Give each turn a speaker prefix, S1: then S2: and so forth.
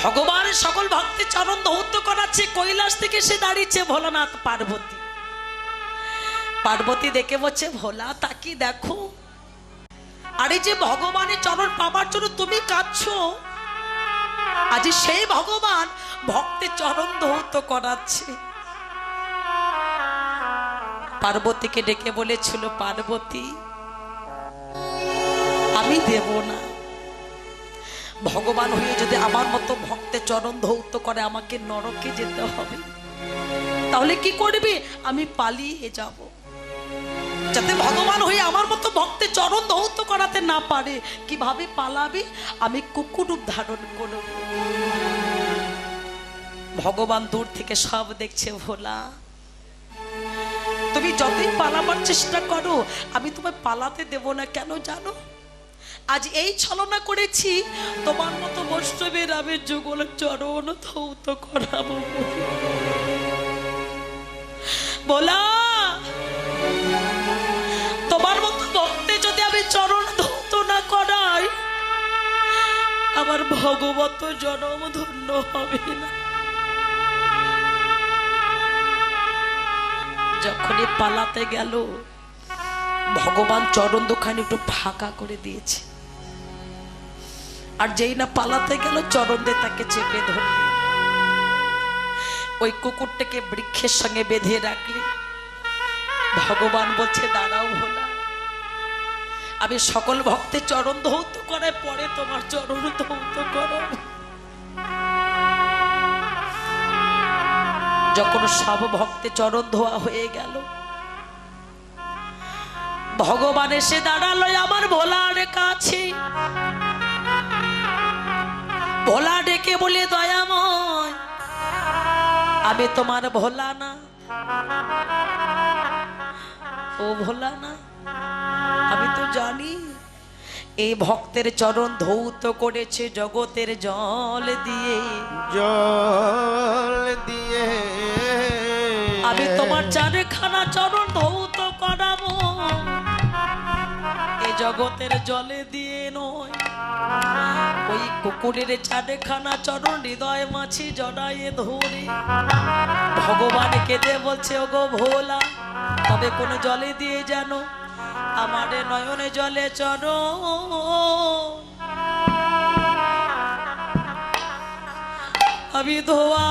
S1: ভগবান সকল ভক্তের চরণ ধৌত করাচ্ছে। কৈলাস থেকে সে দাঁড়িয়েছে ভোলানাথ পার্বতী। পার্বতী দেখে বলছে, ভোলা তাকি দেখো, আরে যে ভগবানের চরণ পাবার জন্য তুমি কাঁদছো, আজ সেই ভগবান ভক্তের চরণ ধৌত করাচ্ছে। পার্বতীকে ডেকে বলেছিল, পার্বতী আমি দেব না। ভগবান হয়ে যদি আমার মতো ভক্তের চরণ ধৌত করে আমাকে নরকে যেতে হবে। তাহলে কি করবে? আমি পালিয়ে যাব। যাতে ভগবান হয়ে আমার মতো ভক্তের চরণ ধৌত করাতে না পারে। কিভাবে পালাবে? আমি কুকুর রূপ ধারণ করব। ভগবান দূর থেকে সব দেখছে। ভোলা তুমি যতই পালাবার চেষ্টা করো, আমি তোমায় পালাতে দেব না। কেন জানো? আজ এই ছলনা করেছি, তোমার মতো বৈষ্ণবের আমি যুগল চরণ ধৌত করাবো। বলা তোমার মতো ভক্তে যদি আমি চরণ ধৌত না করাই, আমার ভগবত জনম ধন্য হবে না। যখনই পালাতে গেল, ভগবান চরণ দোকানে একটু ফাঁকা করে দিয়েছে। আর যেই না পালাতে গেল, চরণ দিয়ে তাকে চেপে ধরল। ওই কুকুরটাকে বৃক্ষের সঙ্গে বেঁধে রাখলে। ভগবান বলছে, দাঁড়াও ভোলা, আমি সকল ভক্তের চরণ ধৌত করে পরে তোমার চরণ ধৌত করো। যখন সব ভক্তের চরণ ধোয়া হয়ে গেল, ভগবান এসে দাঁড়ালো আমার ভোলার কাছে। ভোলা ডেকে বলে, দয়াময় আমি তোমার ভোলা না? ও ভোলা না, আমি তো জানি এই ভক্তের চরণ ধৌত করেছে জগতের জল দিয়ে।
S2: জল দিয়ে
S1: আমি তোমার চারখানা চরণ ধৌত করাবো, এই জগতের জলে দিয়ে নয়। ওই কুকুরের চারখানা চরণ হৃদয় মাছি জড়াইয়ে ধরে ভগবান কেঁদে বলছে, ওগো ভোলা, তবে কোন জলে দিয়ে জানো আমার নয়নে জলে চরণ আমি ধোয়া